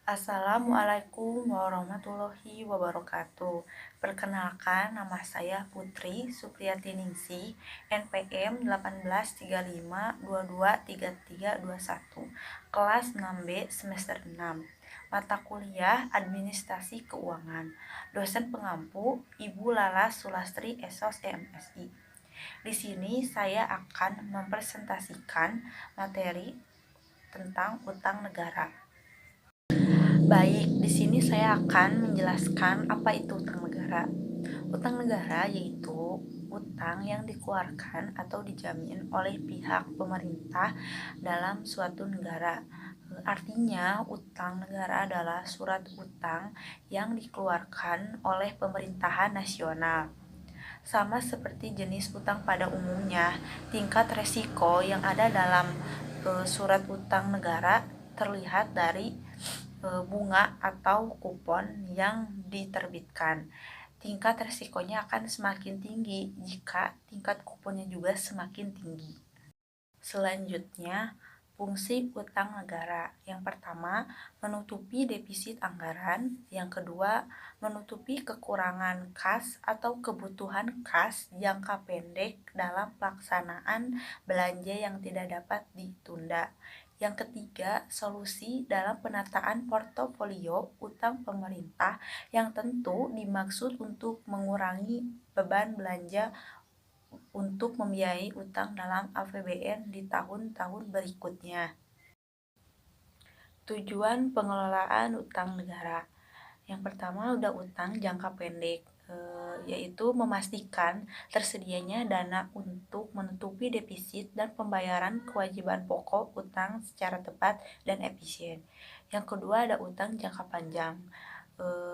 Assalamualaikum warahmatullahi wabarakatuh. Perkenalkan, nama saya Putri Supriyatingsi, NPM 1835223321, kelas 6B semester 6. Mata kuliah Administrasi Keuangan. Dosen pengampu Ibu Lala Sulastri Esos MSI. Di sini saya akan mempresentasikan materi tentang utang negara. Baik, di sini saya akan menjelaskan apa itu utang negara. Utang negara yaitu utang yang dikeluarkan atau dijamin oleh pihak pemerintah dalam suatu negara. Artinya, utang negara adalah surat utang yang dikeluarkan oleh pemerintahan nasional. Sama seperti jenis utang pada umumnya, tingkat resiko yang ada dalam surat utang negara terlihat dari bunga atau kupon yang diterbitkan. Tingkat resikonya akan semakin tinggi jika tingkat kuponnya juga semakin tinggi. Selanjutnya, fungsi utang negara. Yang pertama, menutupi defisit anggaran. Yang kedua, menutupi kekurangan kas atau kebutuhan kas jangka pendek dalam pelaksanaan belanja yang tidak dapat ditunda. Yang ketiga, solusi dalam penataan portofolio utang pemerintah yang tentu dimaksud untuk mengurangi beban belanja untuk membiayai utang dalam APBN di tahun-tahun berikutnya. Tujuan pengelolaan utang negara. Yang pertama udah utang jangka pendek, yaitu memastikan tersedianya dana untuk menutupi defisit dan pembayaran kewajiban pokok utang secara tepat dan efisien. Yang kedua ada utang jangka panjang.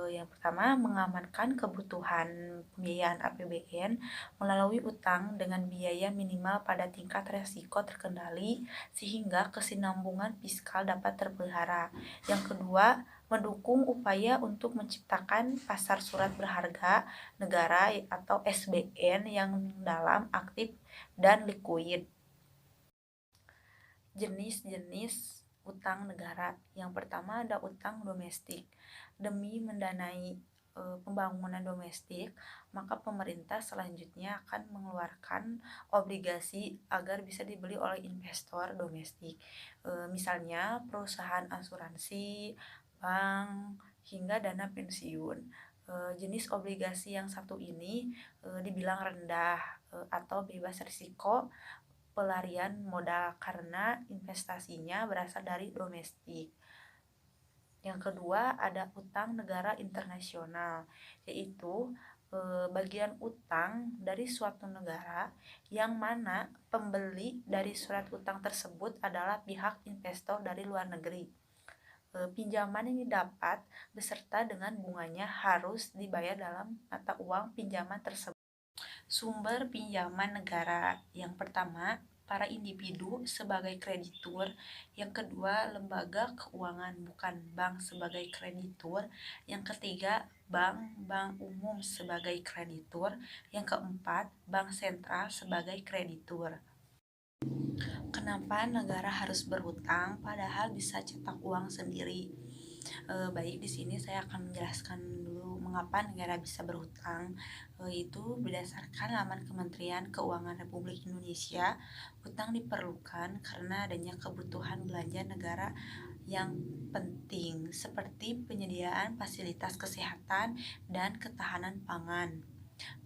Yang pertama mengamankan kebutuhan pembiayaan APBN melalui utang dengan biaya minimal pada tingkat resiko terkendali sehingga kesinambungan fiskal dapat terpelihara. Yang kedua, mendukung upaya untuk menciptakan pasar surat berharga negara atau SBN yang dalam, aktif, dan likuid. Jenis-jenis utang negara. Yang pertama ada utang domestik. Demi mendanai pembangunan domestik, maka pemerintah selanjutnya akan mengeluarkan obligasi agar bisa dibeli oleh investor domestik. Misalnya perusahaan asuransi, bank, hingga dana pensiun. Jenis obligasi yang satu ini dibilang rendah atau bebas risiko pelarian modal karena investasinya berasal dari domestik. Yang kedua ada utang negara internasional, yaitu bagian utang dari suatu negara yang mana pembeli dari surat utang tersebut adalah pihak investor dari luar negeri. Pinjaman yang didapat beserta dengan bunganya harus dibayar dalam mata uang pinjaman tersebut. Sumber pinjaman negara. Yang pertama, para individu sebagai kreditur. Yang kedua, lembaga keuangan bukan bank sebagai kreditur. Yang ketiga, bank umum sebagai kreditur. Yang keempat, bank sentral sebagai kreditur. Kenapa negara harus berhutang padahal bisa cetak uang sendiri? Baik, di sini saya akan menjelaskan dulu mengapa negara bisa berhutang. Itu berdasarkan laman Kementerian Keuangan Republik Indonesia, hutang diperlukan karena adanya kebutuhan belanja negara yang penting seperti penyediaan fasilitas kesehatan dan ketahanan pangan,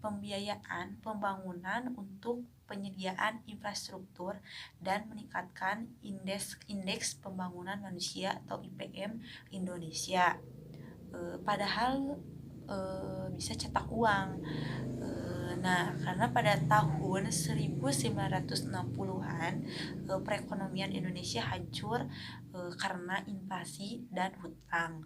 pembiayaan pembangunan untuk penyediaan infrastruktur dan meningkatkan indeks pembangunan manusia atau IPM Indonesia. Padahal bisa cetak uang. Nah, karena pada tahun 1960-an perekonomian Indonesia hancur karena invasi dan hutang.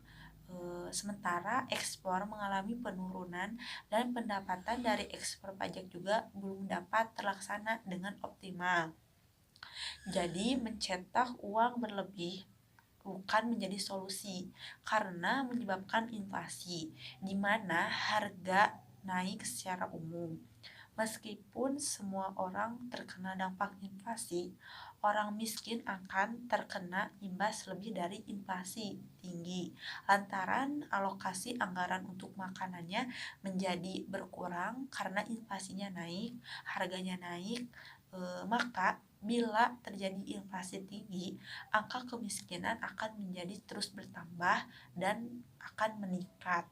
Sementara ekspor mengalami penurunan dan pendapatan dari ekspor pajak juga belum dapat terlaksana dengan optimal. Jadi mencetak uang berlebih bukan menjadi solusi karena menyebabkan inflasi di mana harga naik secara umum. Meskipun semua orang terkena dampak inflasi, orang miskin akan terkena imbas lebih dari inflasi tinggi, lantaran alokasi anggaran untuk makanannya menjadi berkurang karena inflasinya naik, harganya naik, maka bila terjadi inflasi tinggi, angka kemiskinan akan menjadi terus bertambah dan akan meningkat.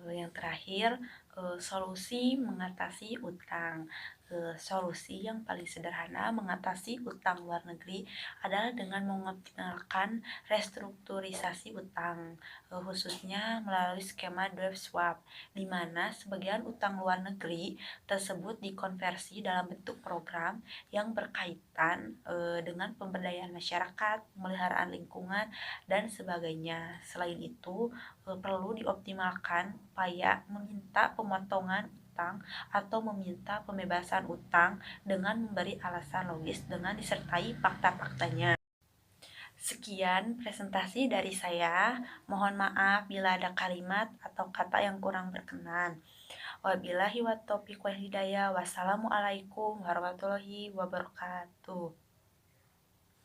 Yang terakhir, solusi mengatasi utang. Solusi yang paling sederhana mengatasi utang luar negeri adalah dengan mengoptimalkan restrukturisasi utang, khususnya melalui skema debt swap, di mana sebagian utang luar negeri tersebut dikonversi dalam bentuk program yang berkaitan dengan pemberdayaan masyarakat, pemeliharaan lingkungan, dan sebagainya. Selain itu, perlu dioptimalkan upaya meminta pemotongan utang atau meminta pembebasan utang dengan memberi alasan logis dengan disertai fakta-faktanya. Sekian presentasi dari saya. Mohon maaf bila ada kalimat atau kata yang kurang berkenan. Wabillahi wa taufiq wal hidayah. Wassalamualaikum warahmatullahi wabarakatuh.